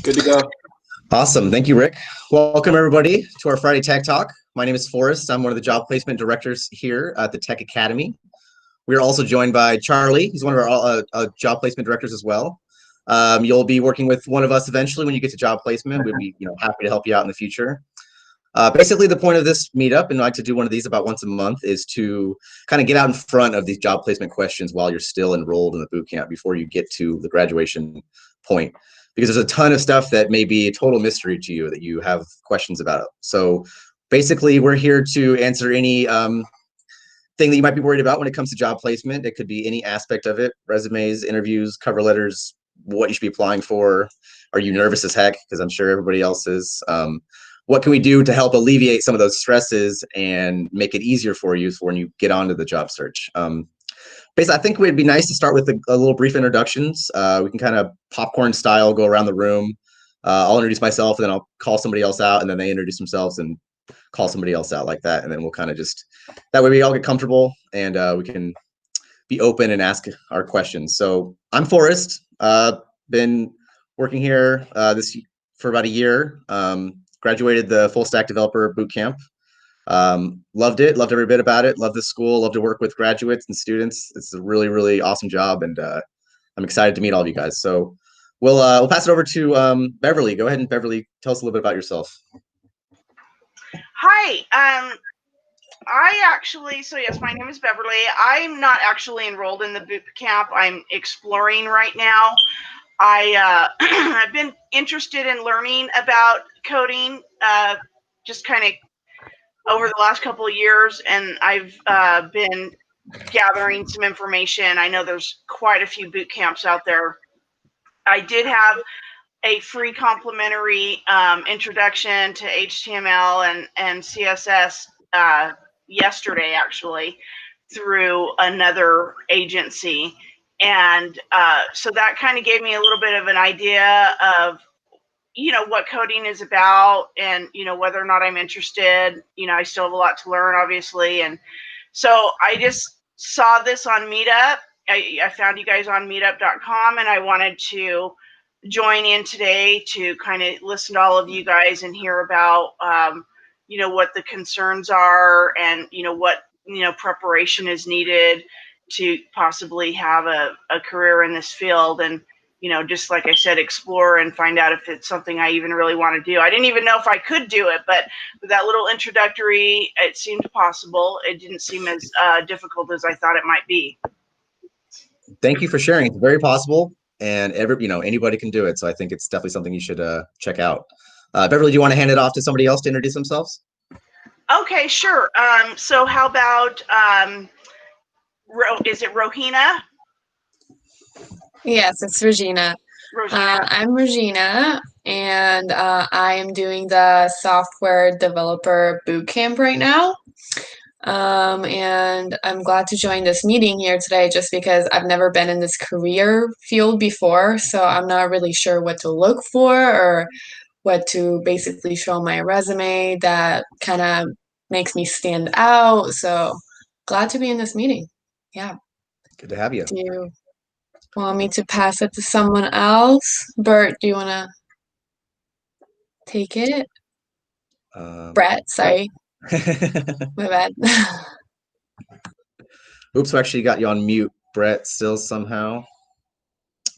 Good to go. Awesome. Thank you, Rick. Welcome, everybody, to our Friday Tech Talk. My name is Forrest. I'm one of the job placement directors here at the Tech Academy. We are also joined by Charlie. He's one of our job placement directors as well. You'll be working with one of us eventually when you get to job placement. We'd be happy to help you out in the future. Basically, the point of this meetup, and I like to do one of these about once a month, is to kind of get out in front of these job placement questions while you're still enrolled in the boot camp before you get to the graduation point. Because there's a ton of stuff that may be a total mystery to you that you have questions about. So basically, we're here to answer any thing that you might be worried about when it comes to job placement. It could be any aspect of it: resumes, interviews, cover letters, what you should be applying for. Are you nervous as heck? Because I'm sure everybody else is. What can we do to help alleviate some of those stresses and make it easier for you when you get onto the job search? Basically, I think it'd be nice to start with a little brief introductions. We can kind of popcorn style go around the room. I'll introduce myself, and then I'll call somebody else out, and then they introduce themselves and call somebody else out like that. And then we'll kind of just, that way we all get comfortable and we can be open and ask our questions. So I'm Forrest. Been working here for about a year. Graduated the full stack developer boot camp. Loved it, loved every bit about it, loved the school, love to work with graduates and students. It's a really, really awesome job, and I'm excited to meet all of you guys. So we'll pass it over to Beverly. Go ahead, and Beverly, tell us a little bit about yourself. Hi, yes, my name is Beverly. I'm not actually enrolled in the boot camp. I'm exploring right now. I've been interested in learning about coding just kind of over the last couple of years, and I've been gathering some information. I know there's quite a few boot camps out there. I did have a free complimentary introduction to HTML and CSS yesterday, actually, through another agency. And so that kind of gave me a little bit of an idea of, what coding is about and, whether or not I'm interested. I still have a lot to learn, obviously. And so I just saw this on Meetup. I found you guys on meetup.com, and I wanted to join in today to kind of listen to all of you guys and hear about, what the concerns are and, what, preparation is needed to possibly have a career in this field. And, just like I said, explore and find out if it's something I even really want to do. I didn't even know if I could do it, but with that little introductory, it seemed possible. It didn't seem as difficult as I thought it might be. Thank you for sharing. It's very possible, and anybody can do it. So I think it's definitely something you should check out. Beverly, do you want to hand it off to somebody else to introduce themselves? Okay, sure. So how about, is it Rohina? Yes, it's Regina. I'm Regina, and I am doing the software developer bootcamp right now. And I'm glad to join this meeting here today just because I've never been in this career field before, so I'm not really sure what to look for or what to basically show on my resume that kind of makes me stand out. So glad to be in this meeting. Yeah. Good to have you. Do you want me to pass it to someone else? Bert, do you want to take it? Brett, sorry. My bad. Oops, we actually got you on mute, Brett, still somehow.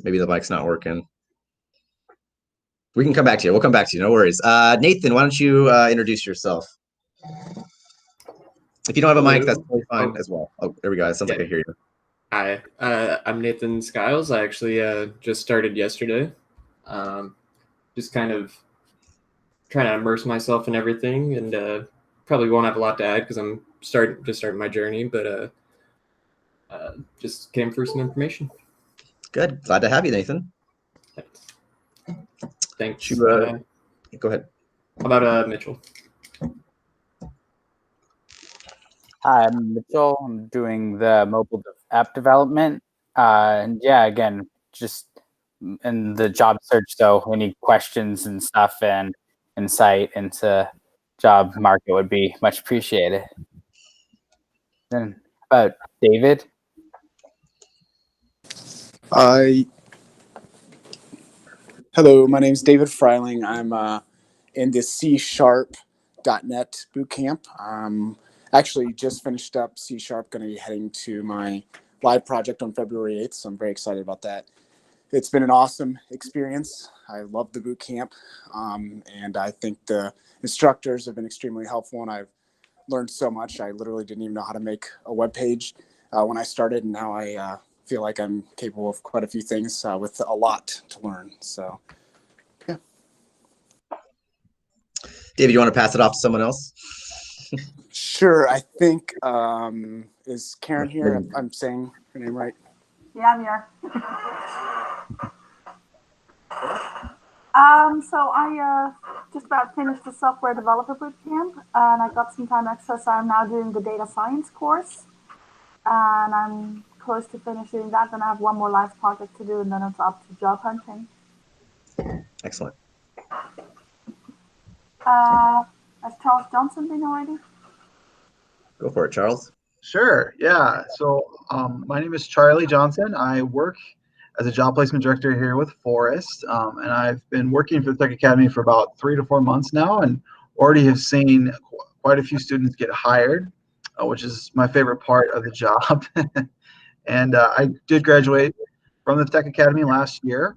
Maybe the mic's not working. We can come back to you. We'll come back to you. No worries. Nathan, why don't you introduce yourself? If you don't have a mic, that's totally fine as well. Oh, there we go. It sounds like I hear you. Hi, I'm Nathan Skiles. I actually just started yesterday. Just kind of trying to immerse myself in everything, and probably won't have a lot to add because I'm just starting my journey, but just came for some information. Good. Glad to have you, Nathan. Thanks. Go ahead. How about Mitchell? Hi, I'm Mitchell. I'm doing the mobile app development. And yeah, again, just in the job search, so any questions and stuff and insight into job market would be much appreciated. Then about David. Hello, my name is David Freiling. I'm in the C#.net bootcamp. Actually just finished up C#, going to be heading to my live project on February 8th, so I'm very excited about that. It's been an awesome experience. I love the bootcamp, and I think the instructors have been extremely helpful, and I've learned so much. I literally didn't even know how to make a web page when I started, and now I feel like I'm capable of quite a few things with a lot to learn. So, yeah. David, you want to pass it off to someone else? Sure. I think, is Karen here? If I'm saying her name right. Yeah, I'm here. So I just about finished the software developer bootcamp, and I got some time extra, so I'm now doing the data science course, and I'm close to finishing that. Then I have one more live project to do, and then it's up to job hunting. Excellent. Has Charles Johnson been already? Go for it, Charles. Sure. Yeah. So my name is Charlie Johnson. I work as a job placement director here with Forest, and I've been working for the Tech Academy for about 3 to 4 months now, and already have seen quite a few students get hired, which is my favorite part of the job. And I did graduate from the Tech Academy last year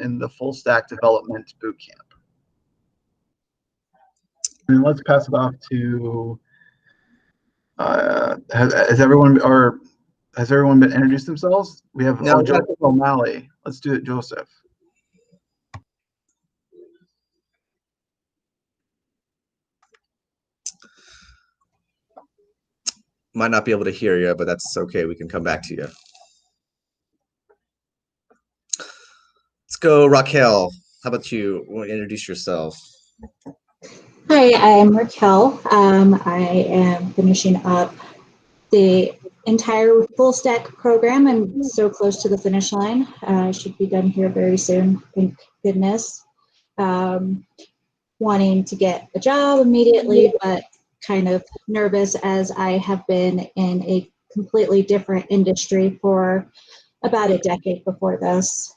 in the full stack development bootcamp. And let's pass it off to has everyone been introduced themselves? We have Joseph O'Malley. Let's do it, Joseph. Might not be able to hear you, but that's okay. We can come back to you. Let's go, Raquel. How about you? Want to introduce yourself? Hi, I'm Raquel. I am finishing up the entire full stack program. I'm so close to the finish line. I should be done here very soon, thank goodness. Wanting to get a job immediately, but kind of nervous as I have been in a completely different industry for about a decade before this.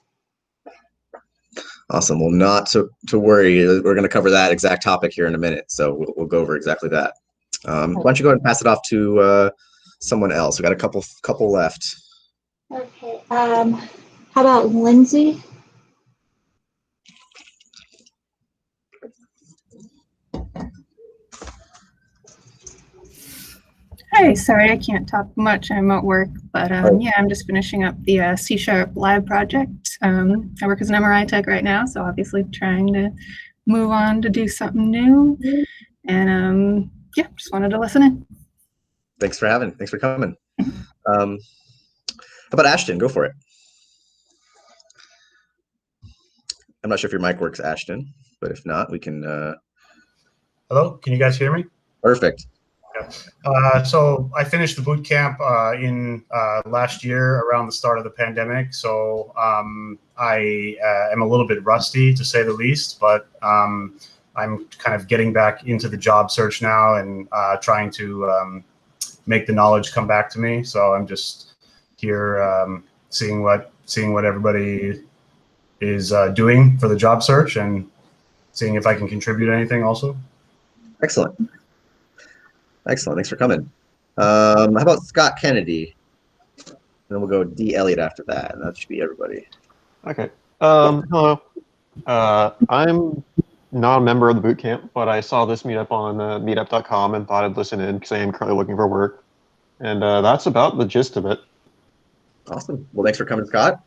Awesome. Well, not to worry. We're going to cover that exact topic here in a minute, so we'll go over exactly that. Why don't you go ahead and pass it off to someone else? We got a couple left. Okay. How about Lindsay? Hi, sorry I can't talk much. I'm at work, but yeah, I'm just finishing up the C# live project. I work as an MRI tech right now, so obviously trying to move on to do something new. And yeah, just wanted to listen in. Thanks for coming. How about Ashton? Go for it. I'm not sure if your mic works, Ashton, but if not, we can. Hello, can you guys hear me? Perfect. Yeah. So I finished the boot camp in last year around the start of the pandemic. So I am a little bit rusty, to say the least, but I'm kind of getting back into the job search now and trying to make the knowledge come back to me. So I'm just here seeing what everybody is doing for the job search and seeing if I can contribute anything also. Excellent. Thanks for coming. How about Scott Kennedy? And then we'll go D. Elliott after that, and that should be everybody. Okay. Hello. I'm not a member of the boot camp, but I saw this meetup on meetup.com and thought I'd listen in because I am currently looking for work. And that's about the gist of it. Awesome. Well, thanks for coming, Scott.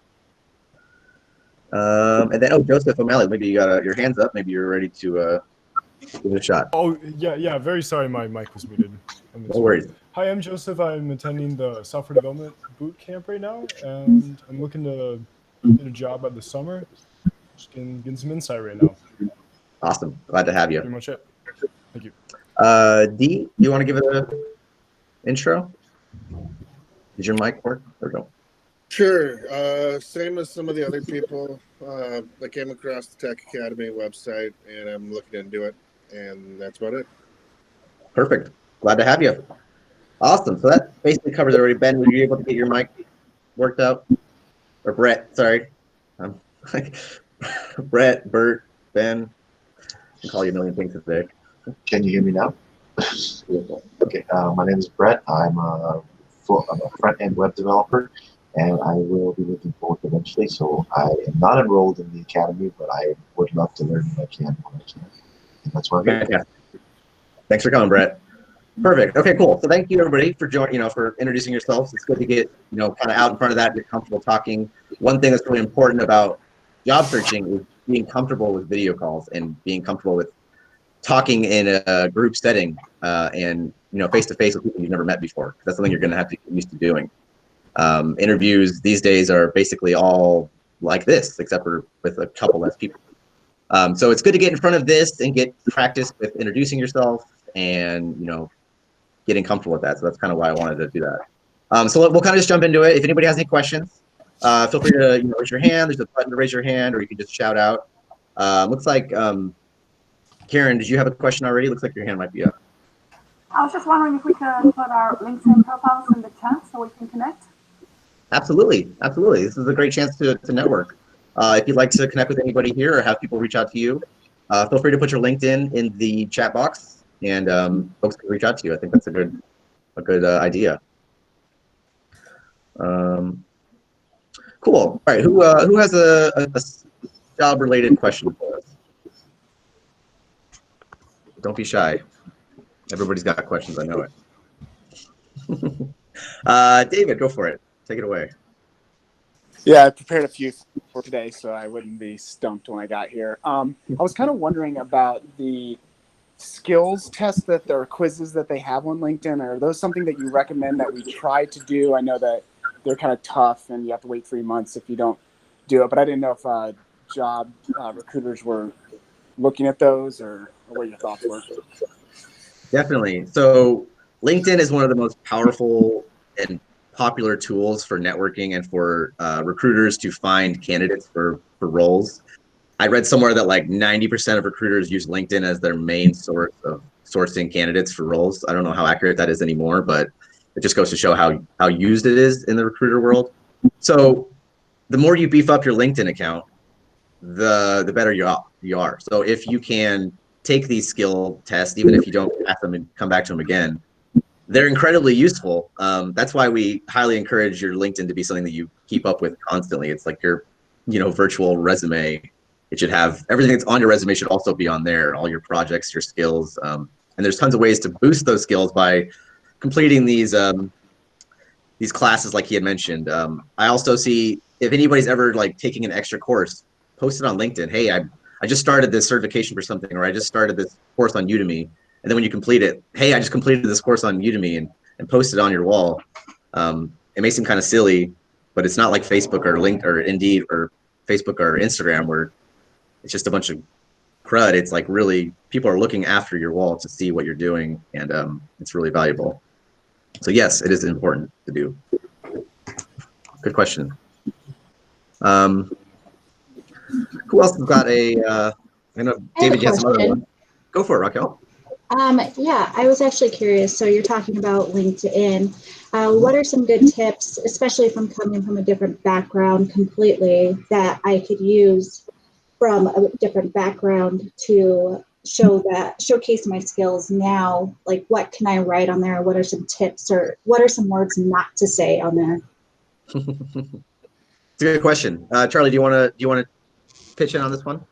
And then, Joseph O'Malley, maybe you got your hands up. Maybe you're ready to give it a shot. Oh, yeah. Very sorry, my mic was muted. No worries. Hi, I'm Joseph. I'm attending the software development boot camp right now, and I'm looking to get a job at the summer. Just getting some insight right now. Awesome. Glad to have you. Pretty much it. Thank you. D, you want to give it an intro? Does your mic work? There we go. Sure. Same as some of the other people. I came across the Tech Academy website, and I'm looking into it, and that's about it. Perfect. Glad to have you. Awesome. So that basically covers it already. Ben, were you able to get your mic worked out? Or Brett, sorry. Brett, Bert, Ben. I can call you a million things today. Can you hear me now? Okay, my name is Brett. I'm a front-end web developer, and I will be looking forward eventually. So I am not enrolled in the academy, but I would love to learn what I can when I can. And that's where I'm at. Yeah. Thanks for coming, Brett. Perfect. Okay, cool. So thank you everybody for joining, for introducing yourselves. It's good to get, kind of out in front of that, get comfortable talking. One thing that's really important about job searching is being comfortable with video calls and being comfortable with talking in a group setting and, face to face with people you've never met before. That's something you're going to have to get used to doing. Interviews these days are basically all like this, except for with a couple less people. So it's good to get in front of this and get practice with introducing yourself and, getting comfortable with that. So that's kind of why I wanted to do that. So we'll kind of just jump into it. If anybody has any questions, feel free to raise your hand. There's a button to raise your hand, or you can just shout out. Looks like, Karen, did you have a question already? Looks like your hand might be up. I was just wondering if we could put our LinkedIn profiles in the chat so we can connect. Absolutely. Absolutely. This is a great chance to network. If you'd like to connect with anybody here or have people reach out to you, feel free to put your LinkedIn in the chat box. And folks can reach out to you. I think that's a good idea. Cool. All right. Who has a job-related question for us? Don't be shy. Everybody's got questions. I know it. David, go for it. Take it away. Yeah, I prepared a few for today, so I wouldn't be stumped when I got here. I was kind of wondering about the skills tests or quizzes that they have on LinkedIn. Are those something that you recommend that we try to do? I know that they're kind of tough and you have to wait 3 months if you don't do it, but I didn't know if job recruiters were looking at those or what your thoughts were. Definitely. So LinkedIn is one of the most powerful and popular tools for networking and for recruiters to find candidates for roles. I read somewhere that like 90% of recruiters use LinkedIn as their main source of sourcing candidates for roles. I don't know how accurate that is anymore, but it just goes to show how used it is in the recruiter world. So the more you beef up your LinkedIn account, the better you are. So if you can take these skill tests, even if you don't pass them and come back to them again, they're incredibly useful. That's why we highly encourage your LinkedIn to be something that you keep up with constantly. It's like your, virtual resume. It should have everything that's on your resume should also be on there, all your projects, your skills. And there's tons of ways to boost those skills by completing these classes like he had mentioned. I also see if anybody's ever like taking an extra course, post it on LinkedIn. Hey, I just started this certification for something, or I just started this course on Udemy. And then when you complete it, hey, I just completed this course on Udemy and post it on your wall. It may seem kind of silly, but it's not like Facebook or LinkedIn or Indeed or Facebook or Instagram where it's just a bunch of crud. It's like really people are looking after your wall to see what you're doing, and it's really valuable. So yes, it is important to do. Good question. Who else has got I know David, you have some other one. Go for it, Raquel. Yeah, I was actually curious. So you're talking about LinkedIn. What are some good tips, especially if I'm coming from a different background completely, that I could use from a different background to showcase my skills now? Like, what can I write on there? What are some tips, or what are some words not to say on there? It's a good question. Charlie, do you want to pitch in on this one?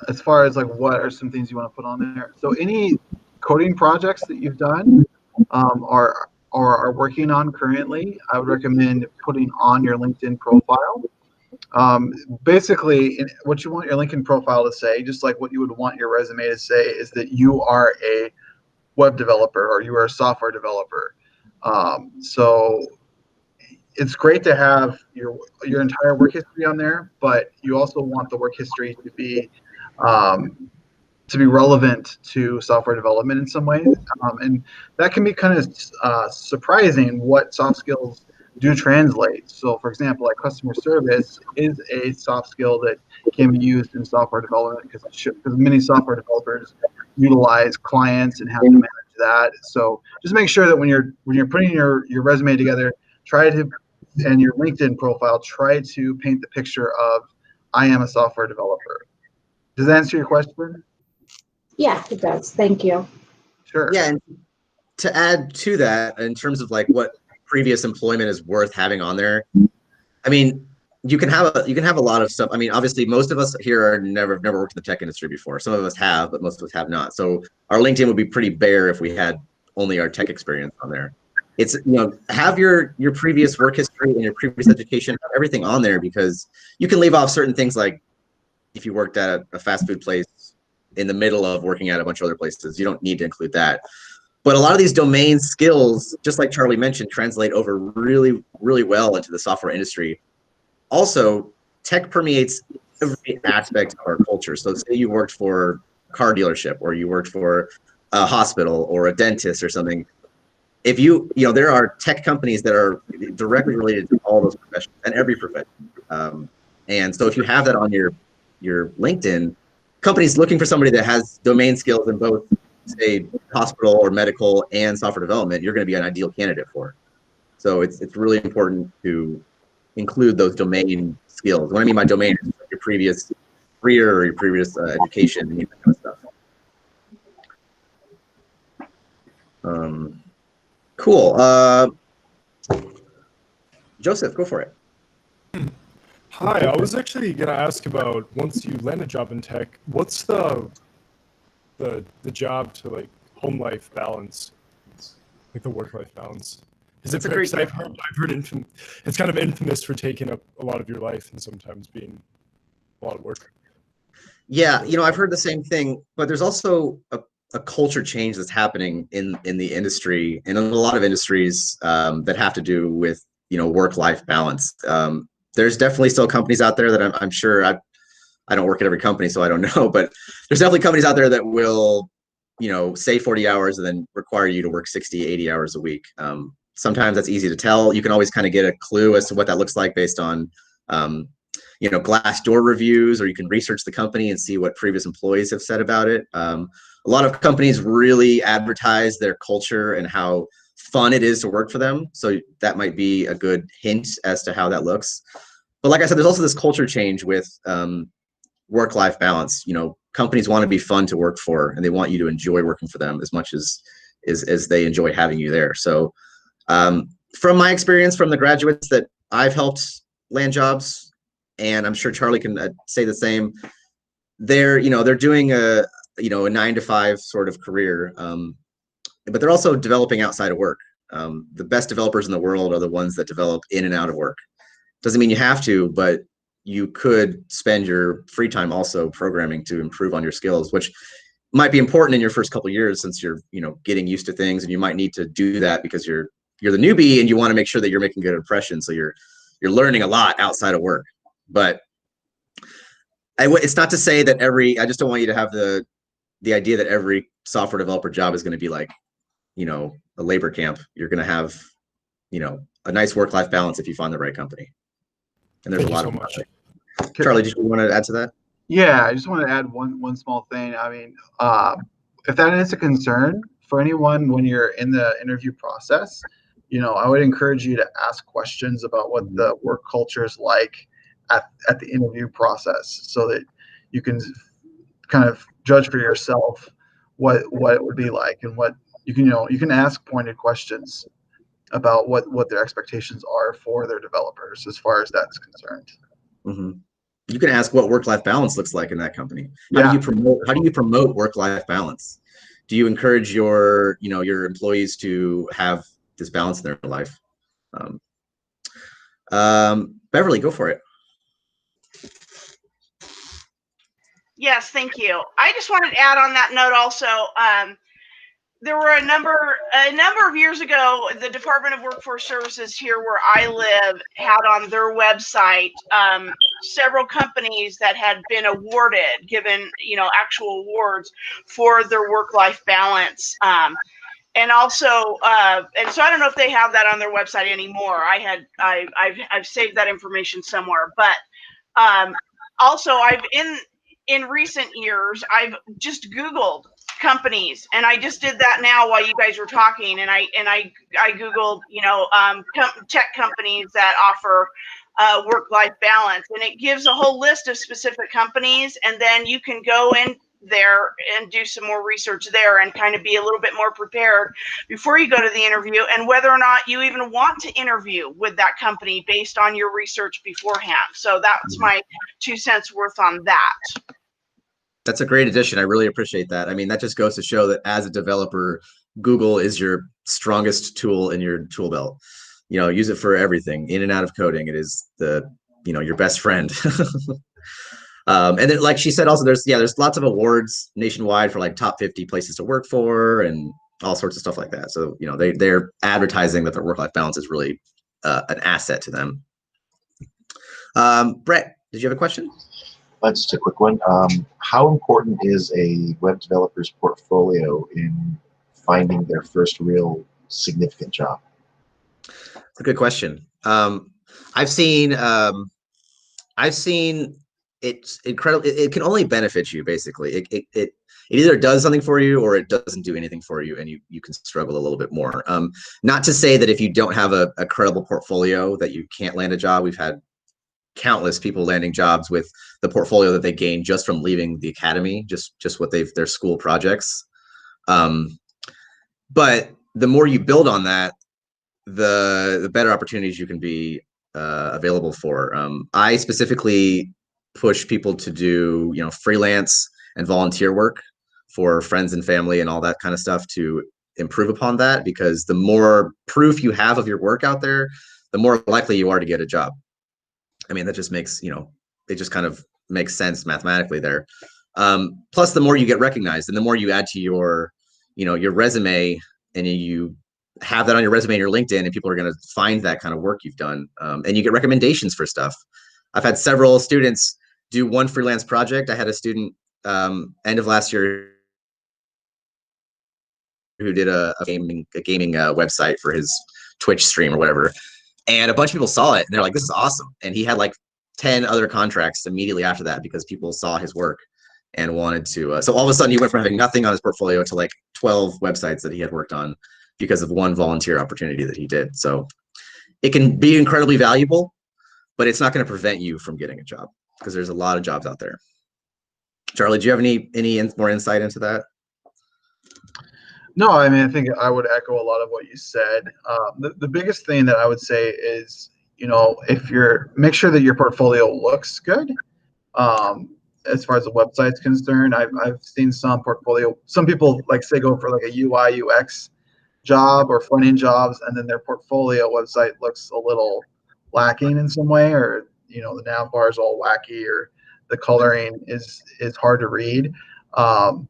As far as like what are some things you want to put on there? So any coding projects that you've done or are working on currently, I would recommend putting on your LinkedIn profile. Basically, what you want your LinkedIn profile to say, just like what you would want your resume to say, is that you are a web developer or you are a software developer. So it's great to have your entire work history on there, but you also want the work history to be relevant to software development in some ways. And that can be kind of surprising what soft skills do translate. So for example, like customer service is a soft skill that can be used in software development because many software developers utilize clients and have to manage that. So just make sure that when you're putting your resume together, and your LinkedIn profile, try to paint the picture of I am a software developer. Does that answer your question? Yeah, it does. Thank you. Sure. Yeah, and to add to that, in terms of like what previous employment is worth having on there, I mean, you can have a lot of stuff. I mean, obviously, most of us here are never worked in the tech industry before. Some of us have, but most of us have not. So our LinkedIn would be pretty bare if we had only our tech experience on there. It's, you know, have your previous work history and your previous education, have everything on there, because you can leave off certain things, like if you worked at a fast food place in the middle of working at a bunch of other places, you don't need to include that. But a lot of these domain skills, just like Charlie mentioned, translate over really, really well into the software industry. Also, tech permeates every aspect of our culture. So say you worked for a car dealership, or you worked for a hospital or a dentist or something. If you know, there are tech companies that are directly related to all those professions and every profession. And so if you have that on your LinkedIn, companies looking for somebody that has domain skills in both, say, hospital or medical and software development, you're going to be an ideal candidate for. So it's really important to include those domain skills. What I mean by domain is your previous career or your previous education, and that kind of stuff. Cool. Joseph, go for it. Hi, I was actually gonna ask about, once you land a job in tech, what's the job to like home life balance, like the work life balance? Is it? Because I've heard it's kind of infamous for taking up a lot of your life and sometimes being a lot of work. Yeah, you know, I've heard the same thing, but there's also a culture change that's happening in the industry and in a lot of industries that have to do with, you know, work-life balance. There's definitely still companies out there that I'm sure I don't work at every company, so I don't know, but there's definitely companies out there that will, you know, say 40 hours and then require you to work 60, 80 hours a week. Sometimes that's easy to tell. You can always kind of get a clue as to what that looks like based on, you know, Glassdoor reviews, or you can research the company and see what previous employees have said about it. A lot of companies really advertise their culture and how fun it is to work for them. So that might be a good hint as to how that looks. But like I said, there's also this culture change with work-life balance. You know, companies want to be fun to work for, and they want you to enjoy working for them as much as they enjoy having you there. So from my experience, from the graduates that I've helped land jobs, and I'm sure Charlie can say the same, they're doing a 9-to-5 sort of career, but they're also developing outside of work. The best developers in the world are the ones that develop in and out of work. Doesn't mean you have to, but you could spend your free time also programming to improve on your skills, which might be important in your first couple of years, since you're, you know, getting used to things, and you might need to do that because you're the newbie and you want to make sure that you're making good impression. So you're learning a lot outside of work. But it's not to say that I just don't want you to have the idea that every software developer job is going to be like, you know, a labor camp. You're going to have, you know, a nice work-life balance if you find the right company. And there's a lot of them. Charlie, did you want to add to that? Yeah, I just want to add one small thing. I mean, if that is a concern for anyone when you're in the interview process, you know, I would encourage you to ask questions about what the work culture is like at the interview process, so that you can kind of judge for yourself what it would be like, and what you can ask pointed questions about what their expectations are for their developers as far as that's concerned. Mm-hmm. You can ask what work-life balance looks like in that company. How do you promote work-life balance? Do you encourage your employees to have this balance in their life? Beverly, go for it. Yes, thank you. I just wanted to add on that note also. There were a number of years ago, the Department of Workforce Services here where I live had on their website several companies that had been awarded, given, you know, actual awards for their work-life balance. And also, and so I don't know if they have that on their website anymore. I've saved that information somewhere, but also in recent years, I've just Googled companies, and I just did that now while you guys were talking, and I Googled, you know, tech companies that offer work-life balance, and it gives a whole list of specific companies, and then you can go in there and do some more research there and kind of be a little bit more prepared before you go to the interview, and whether or not you even want to interview with that company based on your research beforehand. So that's my 2 cents worth on that. That's a great addition. I really appreciate that. I mean, that just goes to show that as a developer, Google is your strongest tool in your tool belt. You know, use it for everything, in and out of coding. It is your best friend. And then, like she said, also there's lots of awards nationwide for like top 50 places to work for and all sorts of stuff like that. So they're advertising that their work-life balance is really an asset to them. Brett, did you have a question? Just a quick one. How important is a web developer's portfolio in finding their first real significant job? That's a good question. I've seen it's incredible. It can only benefit you, basically. It either does something for you or it doesn't do anything for you, and you can struggle a little bit more. Not to say that if you don't have a credible portfolio that you can't land a job. We've had countless people landing jobs with the portfolio that they gained just from leaving the academy, just what their school projects. But the more you build on that, the better opportunities you can be available for. I specifically push people to do freelance and volunteer work for friends and family and all that kind of stuff to improve upon that, because the more proof you have of your work out there, the more likely you are to get a job. I mean, that just makes it just kind of makes sense mathematically there. Plus, the more you get recognized and the more you add to your your resume, and you have that on your resume and your LinkedIn, and people are going to find that kind of work you've done, and you get recommendations for stuff. I've had several students do one freelance project. I had a student end of last year who did a gaming website for his Twitch stream or whatever, and a bunch of people saw it and they're like, "This is awesome!" And he had like 10 other contracts immediately after that because people saw his work and wanted to. So all of a sudden, he went from having nothing on his portfolio to like 12 websites that he had worked on because of one volunteer opportunity that he did. So it can be incredibly valuable, but it's not going to prevent you from getting a job because there's a lot of jobs out there. Charlie, do you have any more insight into that? No, I mean, I think I would echo a lot of what you said. The biggest thing that I would say is, if make sure that your portfolio looks good. As far as the website's concerned, I've seen some people like say go for like a UI UX job or front end jobs, and then their portfolio website looks a little lacking in some way, or the nav bar is all wacky, or the coloring is hard to read.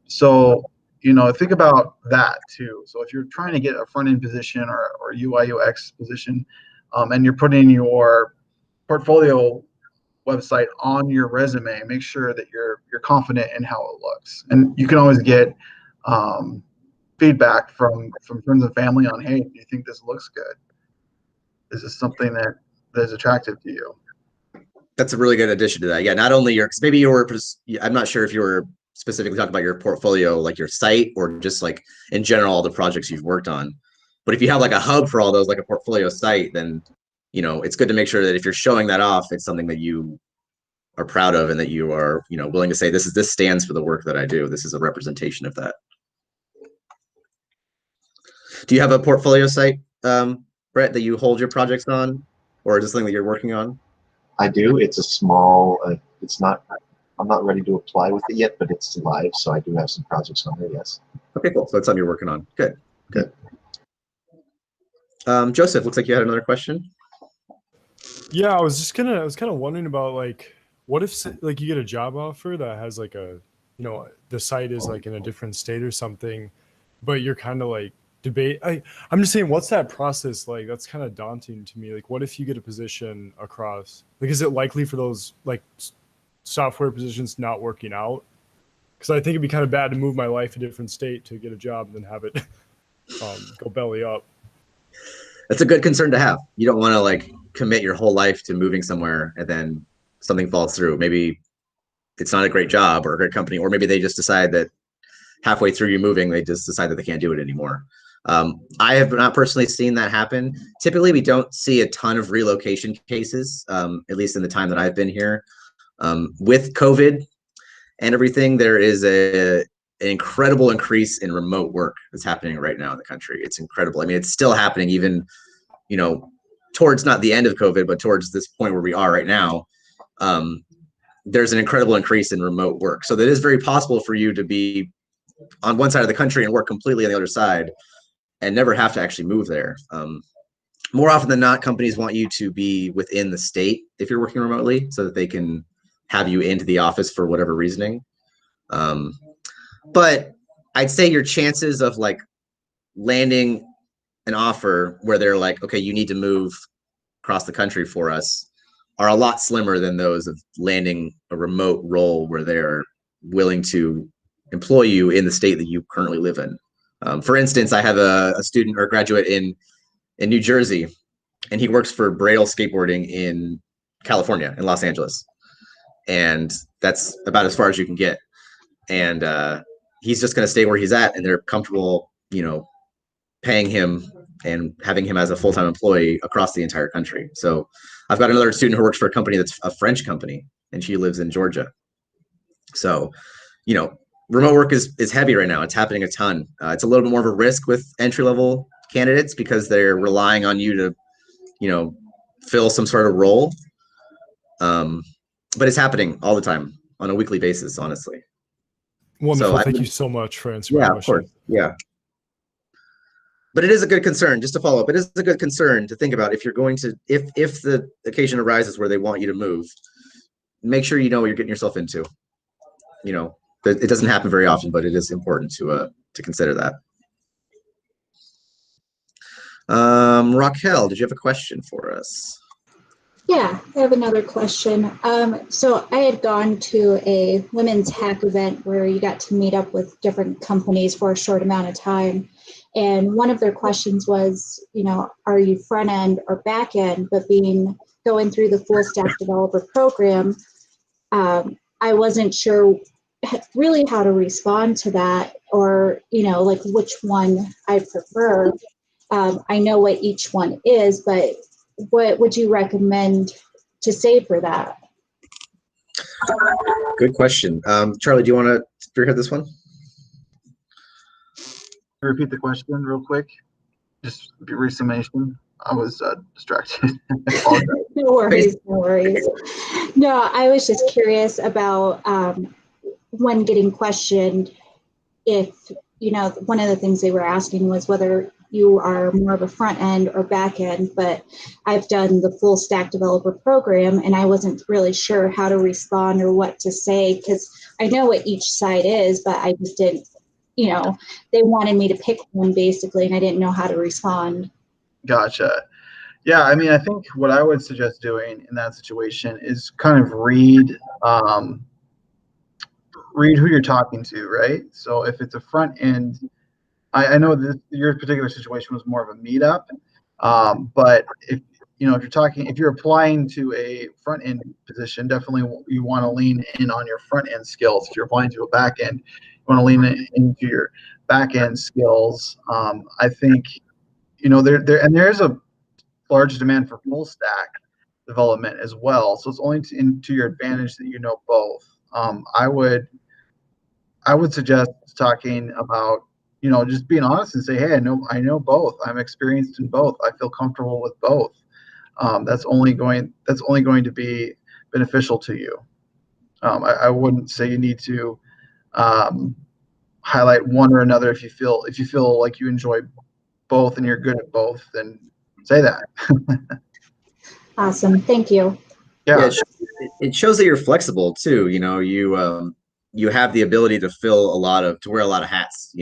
So think about that too. So if you're trying to get a front end position or UI UX position, and you're putting your portfolio website on your resume, make sure that you're confident in how it looks. And you can always get feedback from friends and family on, hey, do you think this looks good? Is this something that is attractive to you? That's a really good addition to that. Yeah, not only because maybe I'm not sure if you were specifically talking about your portfolio, like your site, or just like in general all the projects you've worked on. But if you have like a hub for all those, like a portfolio site, then it's good to make sure that if you're showing that off, it's something that you are proud of and that you are willing to say, this stands for the work that I do. This is a representation of that. Do you have a portfolio site, Brett, that you hold your projects on, or is this something that you're working on? I do. It's a small. I'm not ready to apply with it yet, but it's live, so I do have some projects on there. Yes. Okay, cool. So that's something you're working on. Good. Joseph, looks like you had another question. Yeah, I was kind of wondering about like, what if like you get a job offer that has like the site is like in a different state or something, but you're kind of like I'm just saying, what's that process like? That's kind of daunting to me. Like, what if you get a position across? Like, is it likely for those like software positions not working out? Because I think it'd be kind of bad to move my life a different state to get a job and then have it go belly up. That's a good concern to have. You don't want to like commit your whole life to moving somewhere and then something falls through. Maybe it's not a great job or a great company, or maybe they just decide that halfway through you moving, they just decide that they can't do it anymore. I have not personally seen that happen. Typically, we don't see a ton of relocation cases, at least in the time that I've been here. With COVID and everything, there is an incredible increase in remote work that's happening right now in the country. It's incredible. I mean, it's still happening even, towards not the end of COVID, but towards this point where we are right now. There's an incredible increase in remote work. So that is very possible for you to be on one side of the country and work completely on the other side and never have to actually move there. More often than not, companies want you to be within the state if you're working remotely so that they can have you into the office for whatever reasoning. But I'd say your chances of like landing an offer where they're like, okay, you need to move across the country for us are a lot slimmer than those of landing a remote role where they're willing to employ you in the state that you currently live in. For instance, I have a student or graduate in New Jersey, and he works for Braille Skateboarding in California, in Los Angeles. And that's about as far as you can get. And he's just going to stay where he's at, and they're comfortable, paying him and having him as a full-time employee across the entire country. So I've got another student who works for a company that's a French company, and she lives in Georgia. So, remote work is heavy right now. It's happening a ton. It's a little bit more of a risk with entry-level candidates because they're relying on you to, fill some sort of role. But it's happening all the time on a weekly basis, honestly. Wonderful. Thank you so much for answering my question. Of course. Yeah. But it is a good concern, just to follow up, it is a good concern to think about if you're going to, if the occasion arises where they want you to move, make sure you know what you're getting yourself into. It doesn't happen very often, but it is important to consider that. Raquel, did you have a question for us? Yeah, I have another question. So I had gone to a women's hack event where you got to meet up with different companies for a short amount of time. And one of their questions was, are you front end or back end? But going through the full stack developer program, I wasn't sure really how to respond to that, or, like which one I prefer. I know what each one is, but what would you recommend to say for that? Good question. Charlie, do you want to spearhead this one? Repeat the question real quick. Just re-summation. I was distracted. No worries. No, I was just curious about when getting questioned if, one of the things they were asking was whether you are more of a front end or back end, but I've done the full stack developer program and I wasn't really sure how to respond or what to say because I know what each side is, but I just didn't, they wanted me to pick one basically and I didn't know how to respond. Gotcha. Yeah, I mean, I think what I would suggest doing in that situation is kind of read who you're talking to, right? So if it's a front end, I know that your particular situation was more of a meetup, but if you're applying to a front end position, definitely you want to lean in on your front end skills. If you're applying to a back end, you want to lean into your back end skills. I think there's a large demand for full stack development as well. So it's only to your advantage that you know both. I would suggest talking about, just being honest and say, hey, I know both. I'm experienced in both. I feel comfortable with both. That's only going to be beneficial to you. I wouldn't say you need to highlight one or another. If you feel like you enjoy both and you're good at both, then say that. Awesome. Thank you. Yeah, it shows that you're flexible too. You have the ability to wear a lot of hats.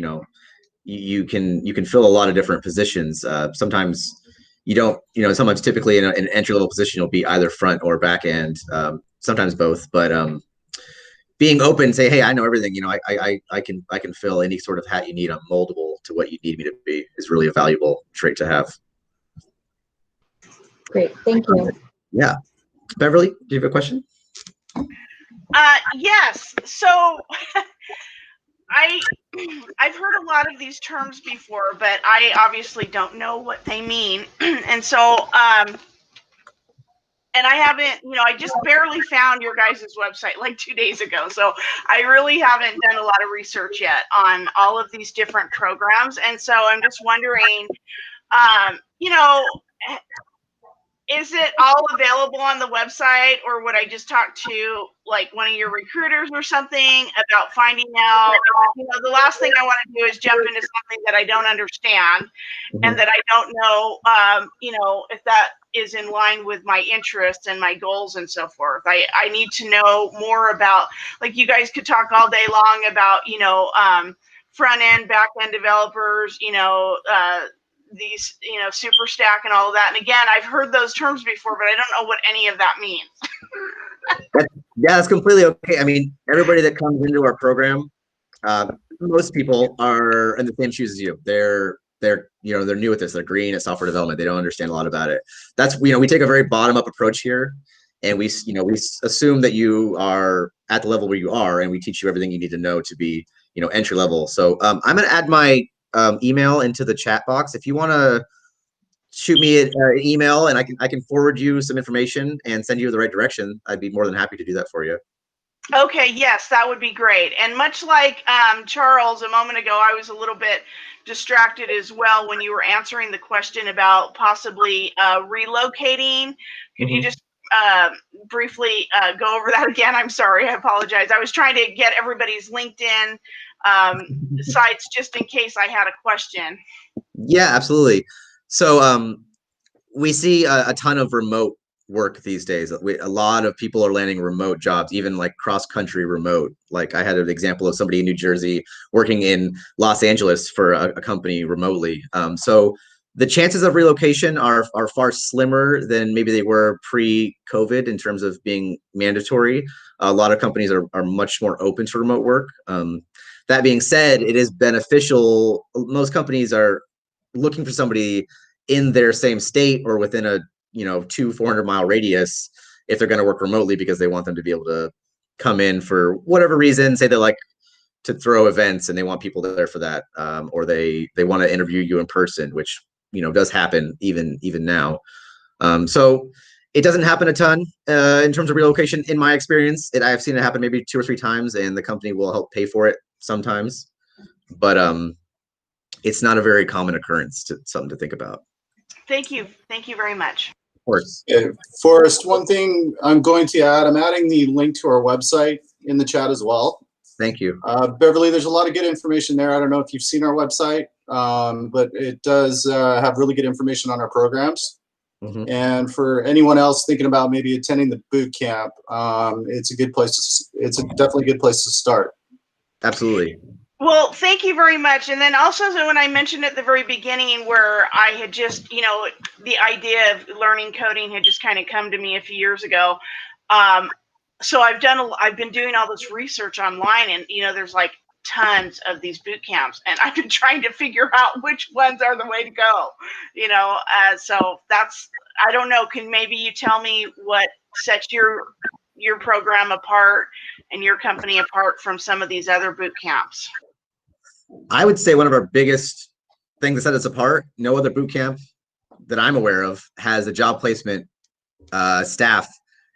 You can fill a lot of different positions. Sometimes you don't. Sometimes typically in an entry level position, you'll be either front or back end. Sometimes both, but being open, say, hey, I know everything. I can fill any sort of hat you need. I'm moldable to what you need me to be. Is really a valuable trait to have. Great, thank you. Yeah, Beverly, do you have a question? Yes. So I've heard a lot of these terms before, but I obviously don't know what they mean. And so, and I haven't, I just barely found your guys' website like 2 days ago. So I really haven't done a lot of research yet on all of these different programs. And so I'm just wondering, you know, is it all available on the website, or would I just talk to like one of your recruiters or something about finding out? The last thing I want to do is jump into something that I don't understand and that I don't know, if that is in line with my interests and my goals and so forth. I need to know more about, like, you guys could talk all day long about, front end, back end developers, these, super stack and all of that. And again, I've heard those terms before, but I don't know what any of that means. Yeah, that's completely okay. I mean, everybody that comes into our program, most people are in the same shoes as you. They're new at this. They're green at software development. They don't understand a lot about it. That's, we take a very bottom up approach here, and we assume that you are at the level where you are, and we teach you everything you need to know to be, entry level. So I'm going to add my email into the chat box. If you want to shoot me an email, and I can forward you some information and send you the right direction, I'd be more than happy to do that for you. Okay, yes, that would be great. And much like Charles a moment ago, I was a little bit distracted as well when you were answering the question about possibly relocating. Could you just briefly go over that again? I'm sorry, I apologize. I was trying to get everybody's LinkedIn sites just in case I had a question. Yeah, absolutely. So we see a ton of remote work these days. A lot of people are landing remote jobs, even like cross-country remote. Like, I had an example of somebody in New Jersey working in Los Angeles for a company remotely. So the chances of relocation are far slimmer than maybe they were pre-COVID in terms of being mandatory. A lot of companies are much more open to remote work. That being said, it is beneficial. Most companies are looking for somebody in their same state or within a 400 mile radius if they're going to work remotely, because they want them to be able to come in for whatever reason. Say they like to throw events and they want people there for that, or they want to interview you in person, which does happen even now. So it doesn't happen a ton in terms of relocation. In my experience, I've seen it happen maybe 2 or 3 times, and the company will help pay for it sometimes, but it's not a very common occurrence. Something to think about. Thank you very much. Of course. Forrest, one thing I'm going to add, I'm adding the link to our website in the chat as well. Thank you. Beverly, there's a lot of good information there. I don't know if you've seen our website, but it does have really good information on our programs. And for anyone else thinking about maybe attending the boot camp, it's a good place to, it's definitely a good place to start. Absolutely. Well, thank you very much. And then also, so when I mentioned at the very beginning where I had just, the idea of learning coding had just kind of come to me a few years ago. So I've been doing all this research online, and, there's like tons of these boot camps, and I've been trying to figure out which ones are the way to go, so that's, I don't know, can maybe you tell me what sets your program apart and your company apart from some of these other boot camps? I would say one of our biggest things that set us apart, no other boot camp that I'm aware of has a job placement staff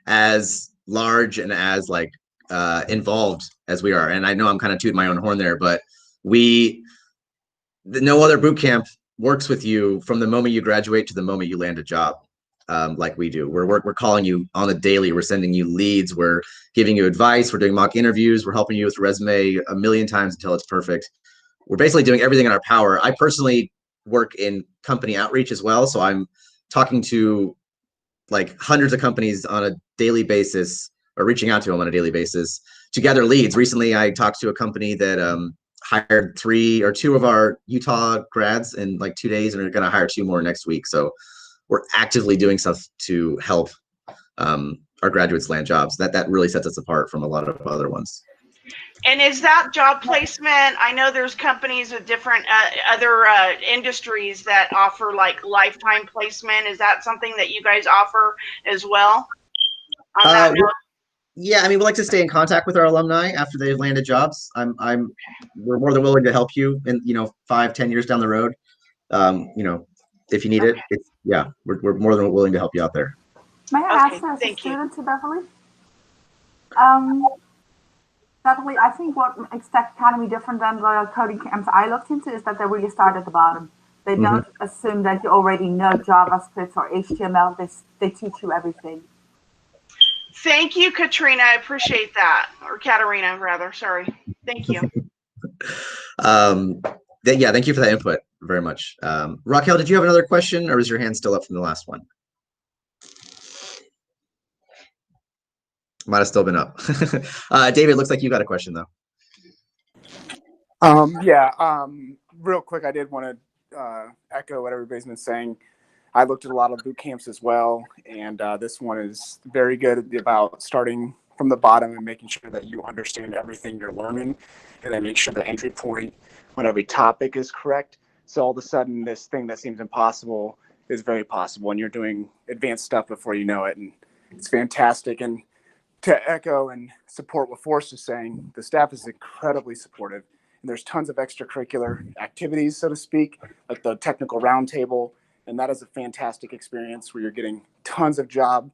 as large and as involved as we are. And I know I'm kind of tooting my own horn there, but no other boot camp works with you from the moment you graduate to the moment you land a job. Like we do. We're calling you on the daily. We're sending you leads. We're giving you advice. We're doing mock interviews. We're helping you with your resume a million times until it's perfect. We're basically doing everything in our power. I personally work in company outreach as well, so I'm talking to like hundreds of companies on a daily basis, or reaching out to them on a daily basis to gather leads. Recently, I talked to a company that hired 2 of our Utah grads in like 2 days, and are going to hire 2 more next week. So we're actively doing stuff to help our graduates land jobs. That really sets us apart from a lot of other ones. And is that job placement? I know there's companies with different other industries that offer like lifetime placement. Is that something that you guys offer as well? On that note? Yeah, I mean, we like to stay in contact with our alumni after they've landed jobs. We're more than willing to help you in, 5, 10 years down the road. If you need it, we're more than willing to help you out there. May I ask as a student to Beverly? Beverly, I think what makes Tech Academy different than the coding camps I looked into is that they really start at the bottom. They don't assume that you already know JavaScript or HTML. They teach you everything. Thank you, Katrina. I appreciate that. Or Katarina, rather. Sorry. Thank you. Thank you for that input very much. Raquel, did you have another question, or is your hand still up from the last one? Might have still been up. David, looks like you got a question though. Real quick, I did want to echo what everybody's been saying. I looked at a lot of boot camps as well, and this one is very good about starting from the bottom and making sure that you understand everything you're learning, and then make sure the entry point on every topic is correct. So all of a sudden, this thing that seems impossible is very possible, and you're doing advanced stuff before you know it, and it's fantastic. And to echo and support what Forrest is saying, the staff is incredibly supportive, and there's tons of extracurricular activities, so to speak, like the technical roundtable. And that is a fantastic experience where you're getting tons of job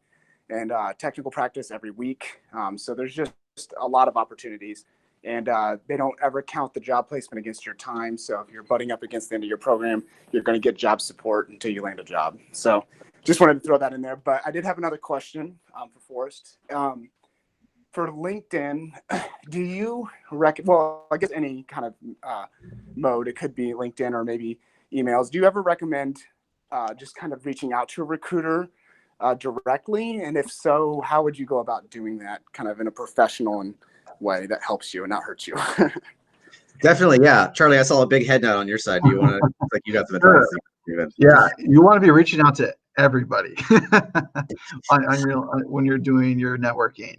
and technical practice every week. So there's just a lot of opportunities, and they don't ever count the job placement against your time. So if you're butting up against the end of your program, you're going to get job support until you land a job. So just wanted to throw that in there. But I did have another question for Forrest. For LinkedIn, do you well, I guess any kind of mode, it could be LinkedIn or maybe emails. Do you ever recommend just kind of reaching out to a recruiter directly? And if so, how would you go about doing that kind of in a professional way that helps you and not hurts you? Definitely, yeah. Charlie, I saw a big head nod on your side. Do you want to, like you got the Sure. advice? Yeah, you want to be reaching out to everybody when you're doing your networking.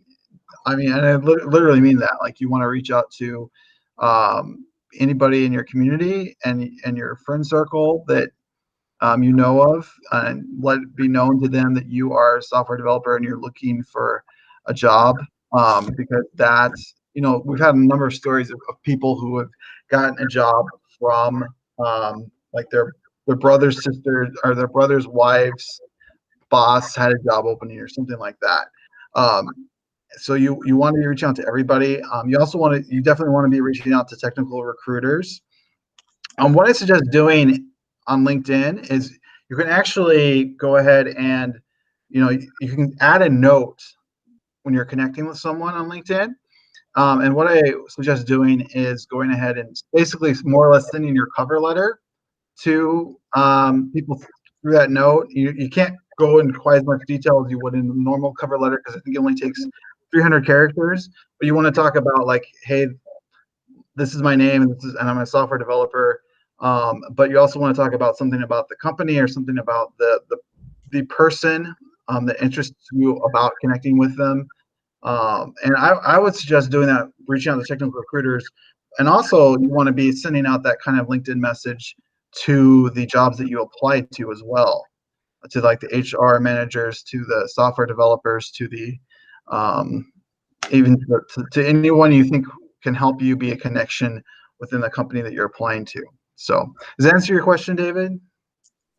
I mean, and I literally mean that. Like, you want to reach out to anybody in your community and your friend circle that you know of, and let it be known to them that you are a software developer and you're looking for a job, because that's, we've had a number of stories of people who have gotten a job from like their brother's sister or their brother's wife's boss had a job opening or something like that. So you want to be reaching out to everybody. You definitely want to be reaching out to technical recruiters. What I suggest doing on LinkedIn is you can actually go ahead and, you can add a note when you're connecting with someone on LinkedIn. And what I suggest doing is going ahead and basically more or less sending your cover letter to people through that note. You can't go into quite as much detail as you would in a normal cover letter, because I think it only takes 300 characters. But you want to talk about, like, hey, this is my name and I'm a software developer. But you also want to talk about something about the company or something about the person that interests you about connecting with them. And I would suggest doing that, reaching out to technical recruiters. And also, you want to be sending out that kind of LinkedIn message to the jobs that you apply to as well, to like the HR managers, to the software developers, to the even to anyone you think can help you be a connection within the company that you're applying to. So does that answer your question, David?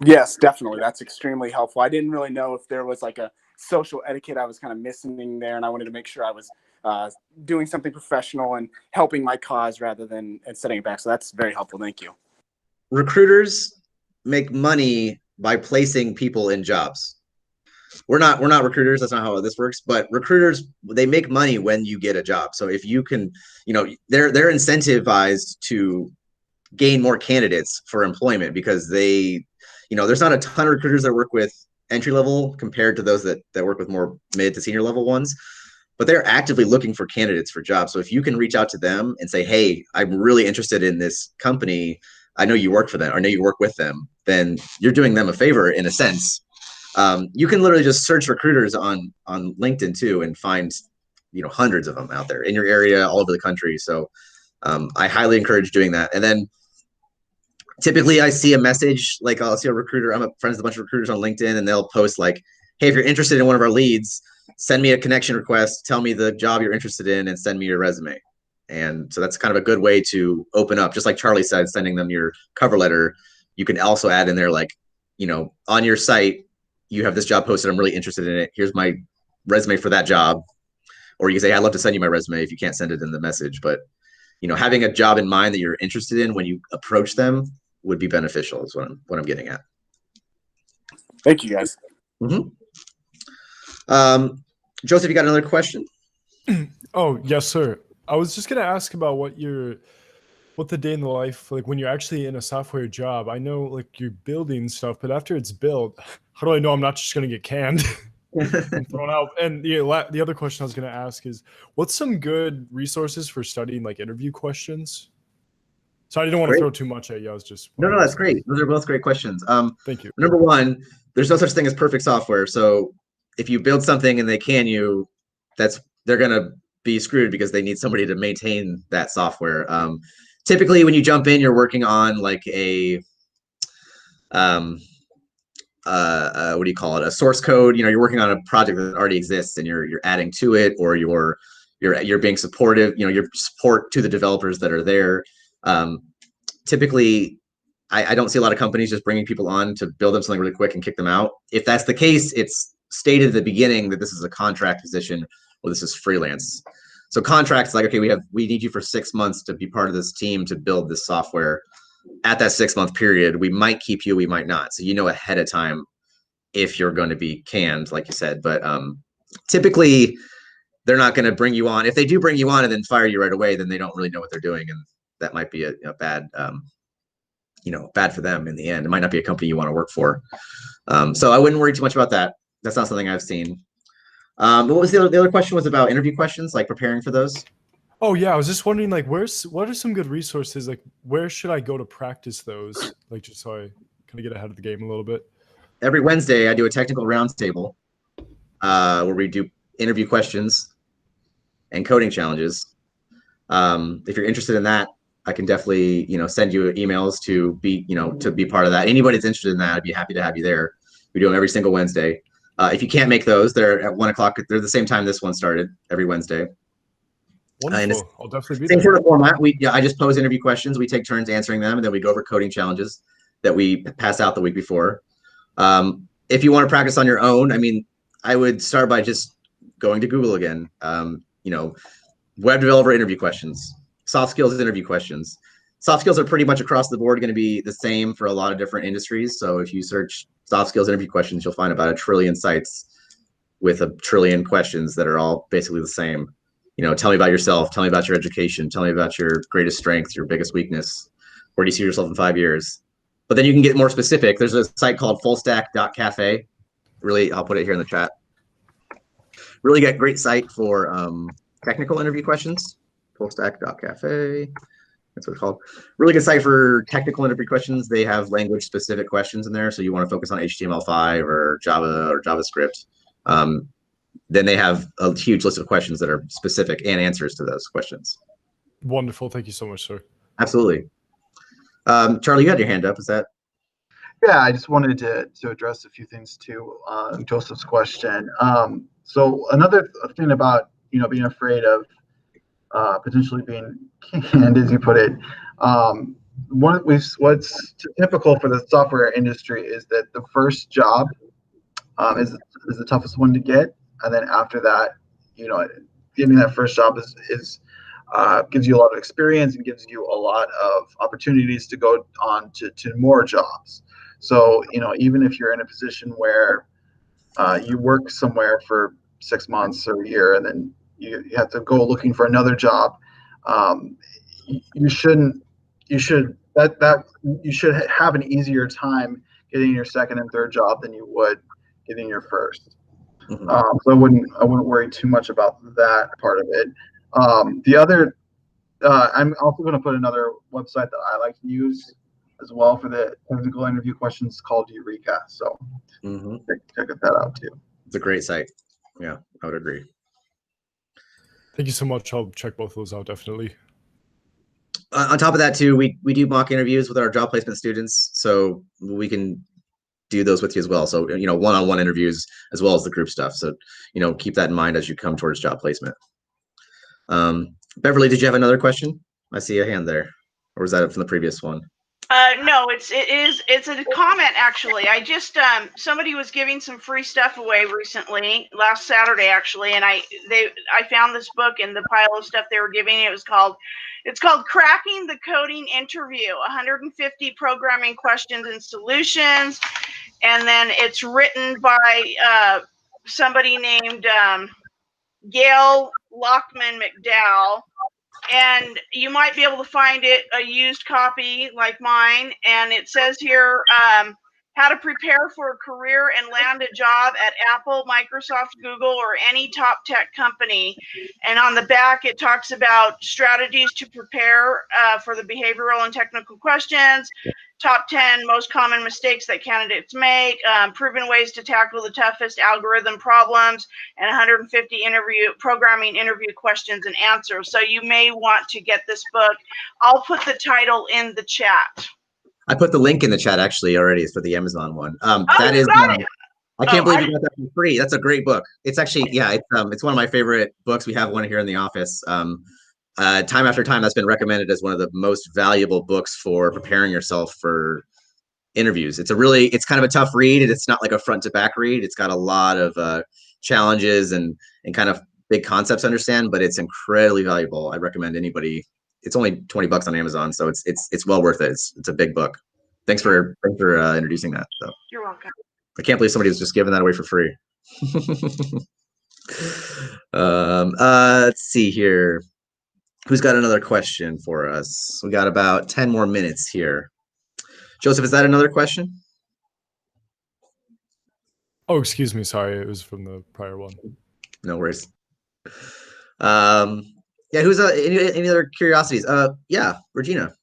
Yes, definitely. That's extremely helpful. I didn't really know if there was like a social etiquette I was kind of missing there, and I wanted to make sure I was doing something professional and helping my cause rather than setting it back. So that's very helpful. Thank you. Recruiters make money by placing people in jobs. We're not recruiters. That's not how this works. But recruiters, they make money when you get a job. So if you can, they're incentivized to gain more candidates for employment, because they, there's not a ton of recruiters that work with entry level compared to those that work with more mid to senior level ones. But they're actively looking for candidates for jobs. So if you can reach out to them and say, hey, I'm really interested in this company, I know you work for them, or I know you work with them, then you're doing them a favor in a sense. You can literally just search recruiters on LinkedIn too and find, hundreds of them out there in your area, all over the country. So I highly encourage doing that. And then typically I see a message, like I'll see a recruiter, I'm friends with a bunch of recruiters on LinkedIn, and they'll post like, hey, if you're interested in one of our leads, send me a connection request, tell me the job you're interested in, and send me your resume. And so that's kind of a good way to open up. Just like Charlie said, sending them your cover letter, you can also add in there, like, on your site, you have this job posted. I'm really interested in it. Here's my resume for that job. Or you can say, I'd love to send you my resume if you can't send it in the message. But, having a job in mind that you're interested in when you approach them would be beneficial is what I'm getting at. Thank you, guys. Joseph, you got another question? Oh, yes, sir. I was just going to ask about what the day in the life, like when you're actually in a software job. I know like you're building stuff, but after it's built, how do I know I'm not just going to get canned and thrown out? And the other question I was going to ask is, what's some good resources for studying like interview questions? So I didn't want to throw too much at you. I was just No, that's great. Those are both great questions. Thank you. Number one, there's no such thing as perfect software. So if you build something and they can you, they're gonna be screwed because they need somebody to maintain that software. Typically, when you jump in, you're working on like a what do you call it? A source code. You're working on a project that already exists and you're adding to it, or you're being supportive. Your support to the developers that are there. Typically, I don't see a lot of companies just bringing people on to build them something really quick and kick them out. If that's the case, it's stated at the beginning that this is a contract position or this is freelance. So contracts like, okay, we need you for 6 months to be part of this team to build this software. At that 6-month period, we might keep you, we might not. So ahead of time if you're going to be canned, like you said. But typically, they're not going to bring you on. If they do bring you on and then fire you right away, then they don't really know what they're doing, and that might be a bad, bad for them in the end. It might not be a company you want to work for. So I wouldn't worry too much about that. That's not something I've seen. But what was the other question? Was about interview questions, like preparing for those? Oh yeah, I was just wondering, like, what are some good resources? Like, where should I go to practice those? Like, just so I kind of get ahead of the game a little bit. Every Wednesday, I do a technical roundtable where we do interview questions and coding challenges. If you're interested in that, I can definitely send you emails to be part of that. Anybody that's interested in that, I'd be happy to have you there. We do them every single Wednesday. If you can't make those, they're at 1 o'clock. They're the same time this one started every Wednesday. Wonderful. I'll definitely be same there. sort of format. I just pose interview questions. We take turns answering them, and then we go over coding challenges that we pass out the week before. If you want to practice on your own, I would start by just going to Google again. Web developer interview questions, soft skills interview questions. Soft skills are pretty much across the board going to be the same for a lot of different industries. So if you search soft skills interview questions, you'll find about 1 trillion sites with 1 trillion questions that are all basically the same. Tell me about yourself, tell me about your education, tell me about your greatest strengths, your biggest weakness. Where do you see yourself in 5 years? But then you can get more specific. There's a site called fullstack.cafe. Really, I'll put it here in the chat. Really great site for technical interview questions. Fullstack.cafe. That's what it's called. Really good site for technical interview questions. They have language specific questions in there. So you want to focus on HTML5 or Java or JavaScript. Then they have a huge list of questions that are specific and answers to those questions. Wonderful. Thank you so much, sir. Absolutely. Charlie, you had your hand up. Is that? Yeah, I just wanted to address a few things to Joseph's question. So another thing about being afraid of potentially being canned, as you put it, what's typical for the software industry is that the first job is the toughest one to get, and then after that, getting that first job is gives you a lot of experience and gives you a lot of opportunities to go on to more jobs. So even if you're in a position where you work somewhere for 6 months or a year, and then you have to go looking for another job, you should have an easier time getting your second and third job than you would getting your first. Mm-hmm. So I wouldn't worry too much about that part of it. The other, I'm also going to put another website that I like to use as well for the technical interview questions called Eureka. So check that out too. It's a great site. Yeah, I would agree. Thank you so much. I'll check both of those out, definitely. On top of that too, we do mock interviews with our job placement students, so we can do those with you as well. So, one-on-one interviews as well as the group stuff. So, keep that in mind as you come towards job placement. Beverly, did you have another question? I see a hand there. Or was that from the previous one? No, it's a comment actually. I just somebody was giving some free stuff away recently, last Saturday actually, and I found this book in the pile of stuff they were giving. It's called Cracking the Coding Interview: 150 Programming Questions and Solutions, and then it's written by somebody named Gail Lockman McDowell. And you might be able to find it a used copy like mine. And it says here how to prepare for a career and land a job at Apple, Microsoft, Google, or any top tech company. And on the back, it talks about strategies to prepare for the behavioral and technical questions, top 10 most common mistakes that candidates make, proven ways to tackle the toughest algorithm problems, and 150 programming interview questions and answers. So you may want to get this book. I'll put the title in the chat. I put the link in the chat actually already for the Amazon one. That is. I can't believe you got that for free. That's a great book. It's actually, it's one of my favorite books. We have one here in the office. Time after time, that's been recommended as one of the most valuable books for preparing yourself for interviews. It's kind of a tough read, and it's not like a front to back read. It's got a lot of challenges and kind of big concepts to understand, but it's incredibly valuable. I recommend anybody. It's only $20 on Amazon, so it's well worth it. It's a big book. Thanks for introducing that. So. You're welcome. I can't believe somebody was just giving that away for free. Let's see here. Who's got another question for us? We got about 10 more minutes here. Joseph, is that another question? Oh, excuse me. Sorry, it was from the prior one. No worries. Who's any other curiosities? Yeah, Regina.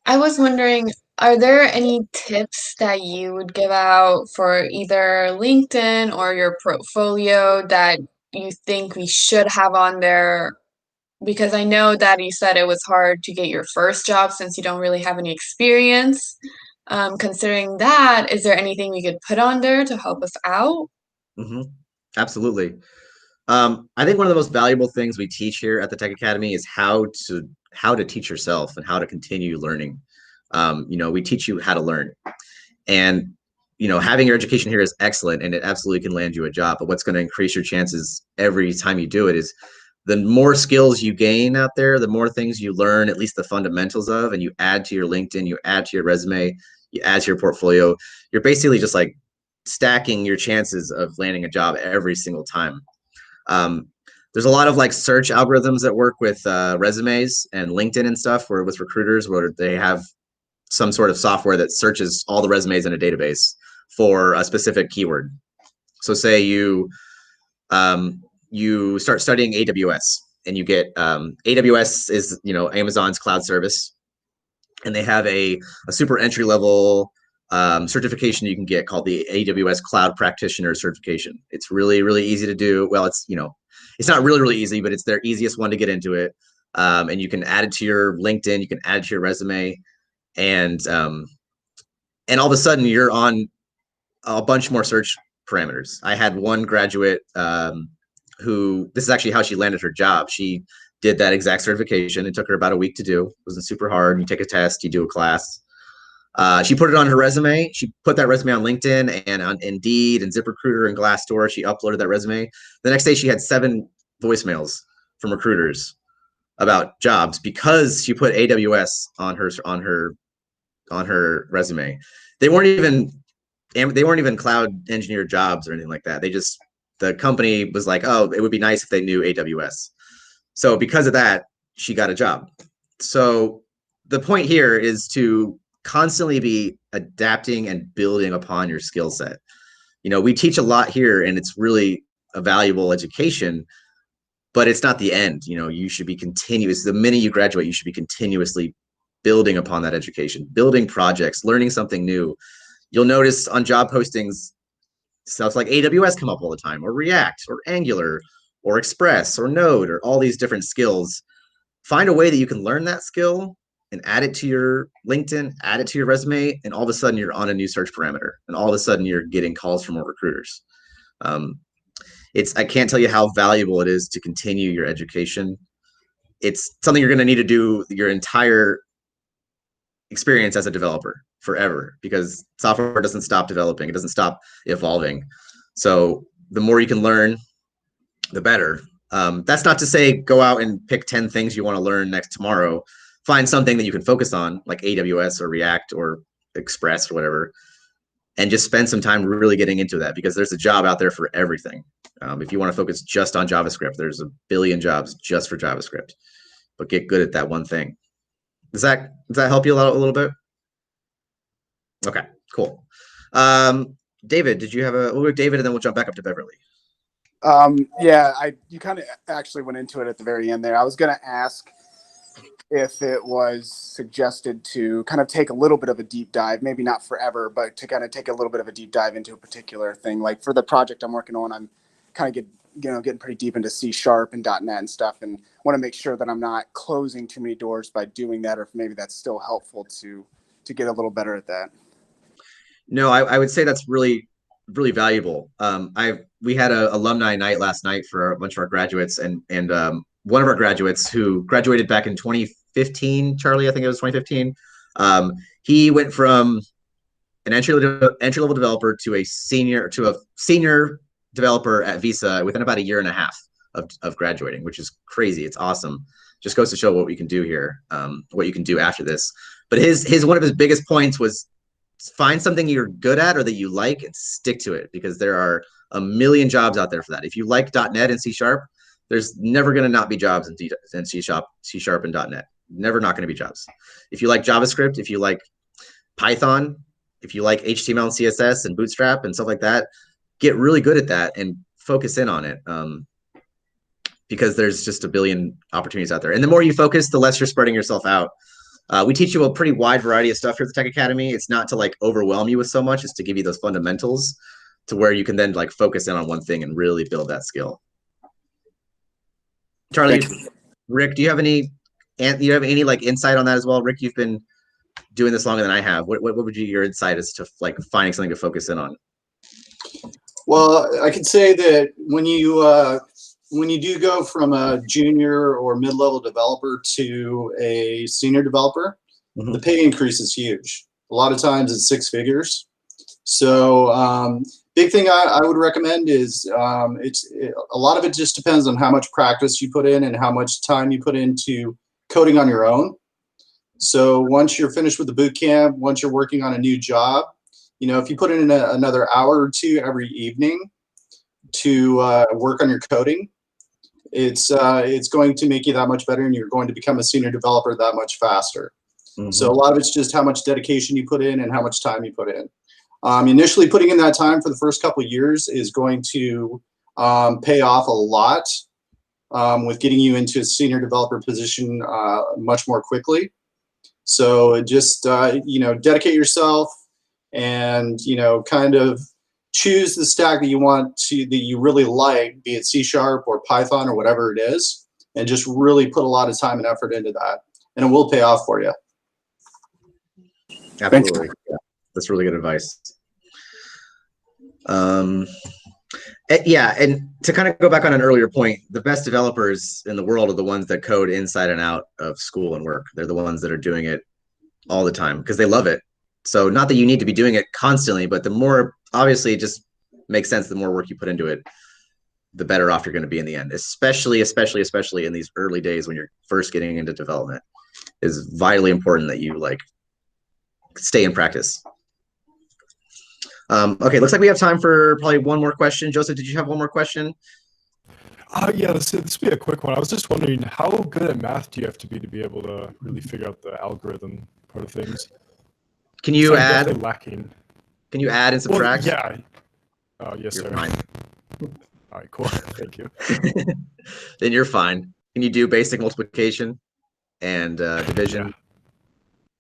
I was wondering, are there any tips that you would give out for either LinkedIn or your portfolio that you think we should have on there? Because I know that you said it was hard to get your first job since you don't really have any experience. Considering that, is there anything we could put on there to help us out? Mm-hmm. Absolutely. I think one of the most valuable things we teach here at the Tech Academy is how to teach yourself and how to continue learning. We teach you how to learn, and having your education here is excellent, and it absolutely can land you a job. But what's going to increase your chances every time you do it is the more skills you gain out there, the more things you learn, at least the fundamentals of, and you add to your LinkedIn, you add to your resume, you add to your portfolio. You're basically just like stacking your chances of landing a job every single time. There's a lot of like search algorithms that work with resumes and LinkedIn and stuff, where with recruiters, where they have some sort of software that searches all the resumes in a database for a specific keyword. So say you start studying AWS, and you get AWS is Amazon's cloud service, and they have a super entry level certification you can get called the AWS Cloud Practitioner certification. It's really, really easy to do. Well, it's not really, really easy, but it's their easiest one to get into it. And you can add it to your LinkedIn, you can add it to your resume, and all of a sudden you're on a bunch more search parameters. I had one graduate who, this is actually how she landed her job. She did that exact certification. It took her about a week to do. It wasn't super hard. You take a test, you do a class. She put it on her resume. She put that resume on LinkedIn and on Indeed and ZipRecruiter and Glassdoor. She uploaded that resume. The next day she had 7 voicemails from recruiters about jobs because she put AWS on her resume. They weren't even cloud engineer jobs or anything like that. The company was like, oh, it would be nice if they knew AWS. So because of that, she got a job. So the point here is to constantly be adapting and building upon your skill set. We teach a lot here, and it's really a valuable education, but it's not the end. You should be continuous. The minute you graduate, you should be continuously building upon that education, building projects, learning something new. You'll notice on job postings, stuff like AWS come up all the time, or React, or Angular, or Express, or Node, or all these different skills. Find a way that you can learn that skill and add it to your LinkedIn, add it to your resume, and all of a sudden you're on a new search parameter, and all of a sudden you're getting calls from more recruiters. I can't tell you how valuable it is to continue your education. It's something you're going to need to do your entire experience as a developer forever, because software doesn't stop developing. It doesn't stop evolving. So the more you can learn, the better. That's not to say go out and pick 10 things you want to learn next tomorrow. Find something that you can focus on, like AWS or React or Express or whatever, and just spend some time really getting into that, because there's a job out there for everything. If you want to focus just on JavaScript, there's a billion jobs just for JavaScript, but get good at that one thing. Does that help you a little bit? Okay, cool. David, did you have we'll go with David and then we'll jump back up to Beverly. Yeah, you kind of actually went into it at the very end there. I was going to ask if it was suggested to kind of take a little bit of a deep dive, maybe not forever, but to kind of take a little bit of a deep dive into a particular thing. Like for the project I'm working on, I'm kind of getting pretty deep into C# and .NET and stuff, and want to make sure that I'm not closing too many doors by doing that, or if maybe that's still helpful to get a little better at that. No, I would say that's really, really valuable. We had an alumni night last night for a bunch of our graduates, and one of our graduates who graduated back in 2015, Charlie, I think it was 2015. He went from an entry level developer to a senior developer at Visa within about a year and a half of graduating, which is crazy. It's awesome. Just goes to show what we can do here, what you can do after this. But one of his biggest points was find something you're good at or that you like and stick to it, because there are a million jobs out there for that. If you like .NET and C#, there's never going to not be jobs in C# and .NET. Never not going to be jobs. If you like JavaScript, if you like Python, if you like HTML and CSS and Bootstrap and stuff like that, get really good at that and focus in on it, because there's just a billion opportunities out there. And the more you focus, the less you're spreading yourself out. We teach you a pretty wide variety of stuff here at the Tech Academy. It's not to like overwhelm you with so much, it's to give you those fundamentals to where you can then like focus in on one thing and really build that skill. Charlie, Rick, do you have any like insight on that as well? Rick, you've been doing this longer than I have. What would be your insight as to like finding something to focus in on? Well, I can say that when you do go from a junior or mid-level developer to a senior developer, the pay increase is huge. A lot of times it's 6 figures. So big thing I would recommend is a lot of it just depends on how much practice you put in and how much time you put into coding on your own. So once you're finished with the boot camp, once you're working on a new job, if you put in another hour or two every evening to work on your coding, it's going to make you that much better, and you're going to become a senior developer that much faster. So a lot of it's just how much dedication you put in and how much time you put in. Initially putting in that time for the first couple of years is going to pay off a lot with getting you into a senior developer position much more quickly. So just dedicate yourself and kind of choose the stack that you really like, be it C# or Python or whatever it is, and just really put a lot of time and effort into that, and it will pay off for you. Absolutely. Yeah, that's really good advice. Yeah, and to kind of go back on an earlier point, the best developers in the world are the ones that code inside and out of school and work. They're the ones that are doing it all the time because they love it. So not that you need to be doing it constantly, but the more, obviously, it just makes sense, the more work you put into it, the better off you're going to be in the end, especially in these early days when you're first getting into development. It's vitally important that you like stay in practice. Okay, looks like we have time for probably one more question. Joseph, did you have one more question? Yeah, this will be a quick one. I was just wondering, how good at math do you have to be able to really figure out the algorithm part of things? Can you add? Definitely lacking. Can you add and subtract? Well, yeah. Oh, yes, You're sir. fine. All right, cool. Thank you. Then you're fine. Can you do basic multiplication and division? Yeah.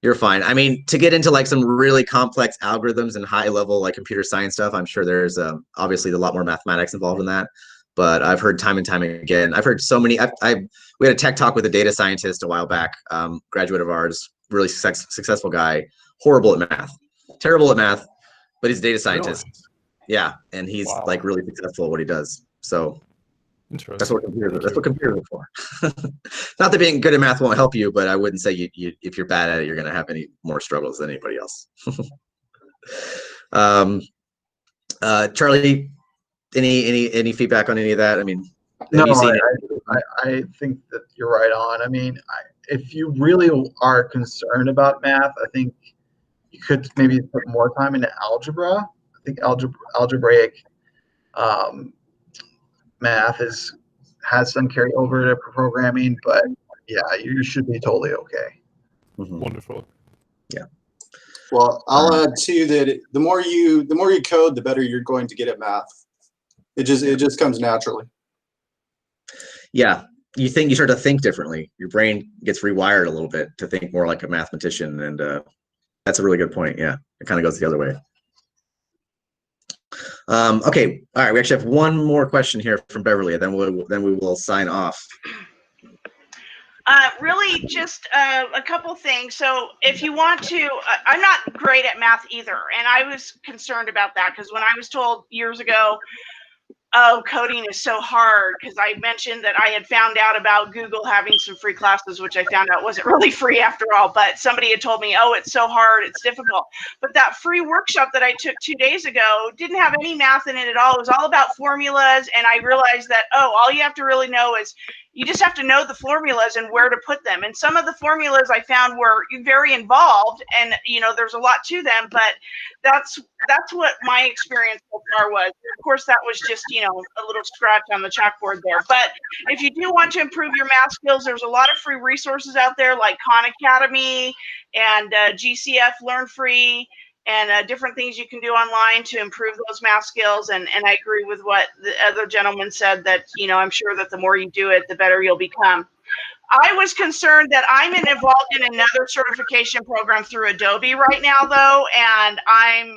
You're fine. I mean, to get into like some really complex algorithms and high level like computer science stuff, I'm sure there's obviously a lot more mathematics involved in that. But I've heard time and time again, I've heard so many. We had a tech talk with a data scientist a while back, graduate of ours, really successful guy, horrible at math, terrible at math, but he's a data scientist. Really? Yeah, and he's Wow. like really successful at what he does. So Interesting. that's what computers are for. Not that being good at math won't help you, but I wouldn't say if you're bad at it, you're going to have any more struggles than anybody else. Charlie, any feedback on any of that? I mean, No, have you seen I think that you're right on. I mean, if you really are concerned about math, I think you could maybe put more time into algebra. I think algebraic math has some carryover to programming, but yeah, you should be totally okay. Wonderful. Yeah. Well, I'll add too that the more you code, the better you're going to get at math. It just comes naturally. Yeah, you start to think differently. Your brain gets rewired a little bit to think more like a mathematician, and that's a really good point. Yeah, it kind of goes the other way. Okay, all right. We actually have one more question here from Beverly, and then we will sign off. Really just a couple things. So if you want to, I'm not great at math either. And I was concerned about that because when I was told years ago, oh, coding is so hard, because I mentioned that I had found out about Google having some free classes, which I found out wasn't really free after all, but somebody had told me, oh, it's so hard, it's difficult. But that free workshop that I took 2 days ago didn't have any math in it at all. It was all about formulas, and I realized that, oh, all you have to really know is you just have to know the formulas and where to put them. And some of the formulas I found were very involved, and there's a lot to them, but that's what my experience so far was. Of course, that was just a little scratch on the chalkboard there. But if you do want to improve your math skills, there's a lot of free resources out there like Khan Academy and GCF Learn Free, and different things you can do online to improve those math skills. And I agree with what the other gentleman said, that I'm sure that the more you do it, the better you'll become. I was concerned that I'm involved in another certification program through Adobe right now, though, and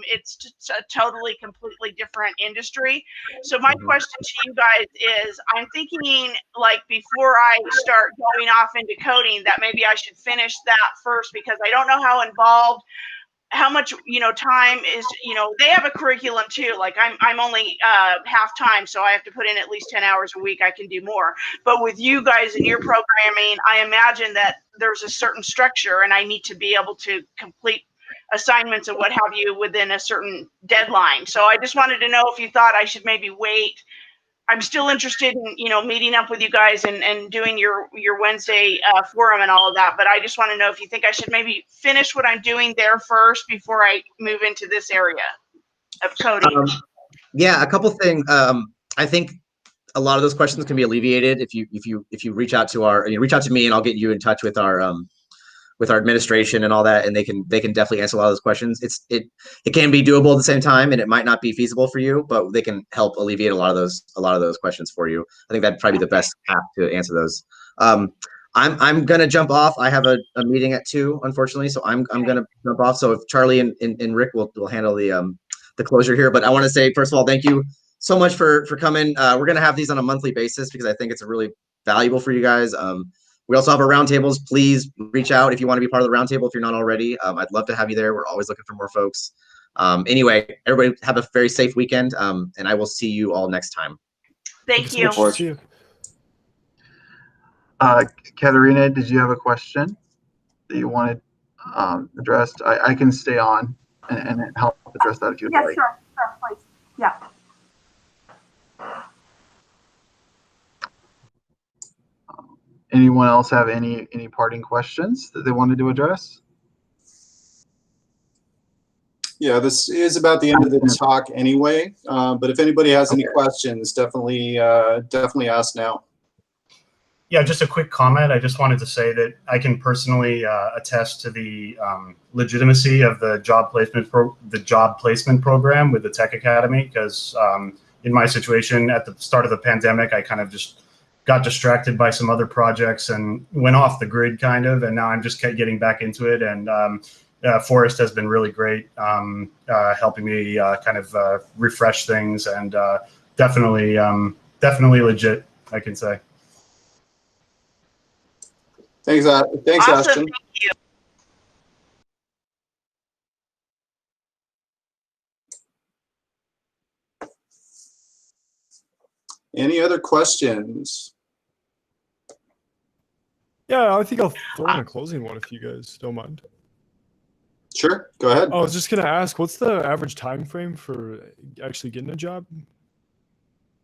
it's just a totally, completely different industry. So my question to you guys is, I'm thinking, like, before I start going off into coding, that maybe I should finish that first, because I don't know how much time is. They have a curriculum too. Like I'm only half time, so I have to put in at least 10 hours a week. I can do more, but with you guys and your programming, I imagine that there's a certain structure, and I need to be able to complete assignments and what have you within a certain deadline. So I just wanted to know if you thought I should maybe wait. I'm still interested in, meeting up with you guys and doing your Wednesday forum and all of that. But I just want to know if you think I should maybe finish what I'm doing there first before I move into this area of coding. Yeah, a couple things. I think a lot of those questions can be alleviated if you reach out to me, and I'll get you in touch with our administration and all that, and they can definitely answer a lot of those questions. It can be doable at the same time, and it might not be feasible for you, but they can help alleviate a lot of those questions for you. I think that'd probably be the best path to answer those. I'm gonna jump off. I have a meeting at 2, unfortunately, so I'm gonna jump off. So if Charlie and Rick will handle the closure here, but I want to say, first of all, thank you so much for coming. We're gonna have these on a monthly basis because I think it's really valuable for you guys. We also have our roundtables. Please reach out if you want to be part of the roundtable if you're not already. I'd love to have you there. We're always looking for more folks. Anyway, everybody have a very safe weekend, and I will see you all next time. Thank you. Katerina, did you have a question that you wanted addressed? I can stay on and help address that if you'd like. Sure, please. Yeah. Anyone else have any parting questions that they wanted to address? Yeah, this is about the end of the talk anyway. But if anybody has any questions, definitely ask now. Yeah, just a quick comment. I just wanted to say that I can personally attest to the legitimacy of the job placement program with the Tech Academy, because in my situation at the start of the pandemic, I kind of just got distracted by some other projects and went off the grid kind of, and now I'm just getting back into it. And Forrest has been really great, helping me kind of refresh things, and definitely legit, I can say. Thanks, Awesome. Ashton. Thank you. Any other questions? Yeah, I think I'll throw in a closing one if you guys don't mind. Sure, go ahead. I was just gonna ask, what's the average time frame for actually getting a job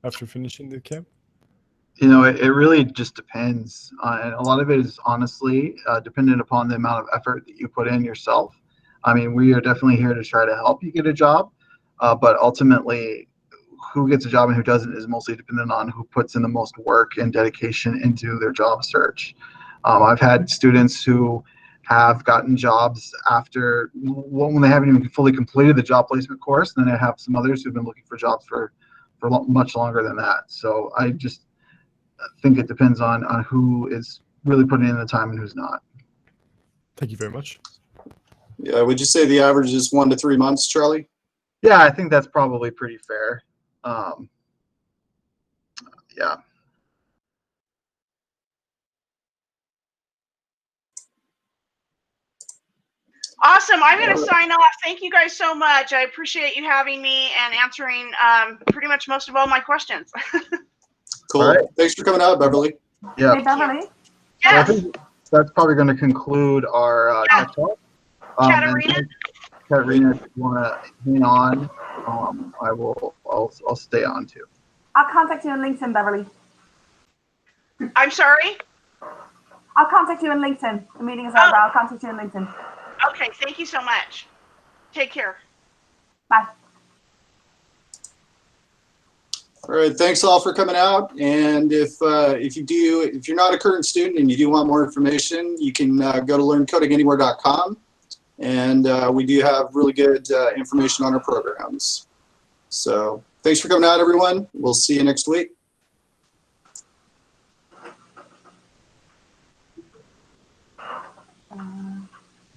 after finishing the camp? You know, it really just depends. And a lot of it is honestly dependent upon the amount of effort that you put in yourself. I mean, we are definitely here to try to help you get a job, but ultimately, who gets a job and who doesn't is mostly dependent on who puts in the most work and dedication into their job search. I've had students who have gotten jobs after when they haven't even fully completed the job placement course, and then I have some others who've been looking for jobs for much longer than that. So I just think it depends on who is really putting in the time and who's not. Thank you very much. Yeah, would you say the average is 1 to 3 months, Charlie? Yeah, I think that's probably pretty fair. Yeah. Awesome. I'm going to sign off. Thank you guys so much. I appreciate you having me and answering pretty much most of all my questions. Cool. All right. Thanks for coming out, Beverly. Yeah. Hey, Beverly. So I Yes. think that's probably going to conclude our tech talk. Katarina? And Katarina, if you want to hang on, I'll stay on too. I'll contact you on LinkedIn, Beverly. I'm sorry? I'll contact you on LinkedIn. The meeting is over. I'll contact you on LinkedIn. Okay, thank you so much. Take care. Bye. All right, thanks all for coming out. And if you're not a current student and you do want more information, you can go to learncodinganywhere.com, and we do have really good information on our programs. So thanks for coming out, everyone. We'll see you next week.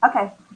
Okay.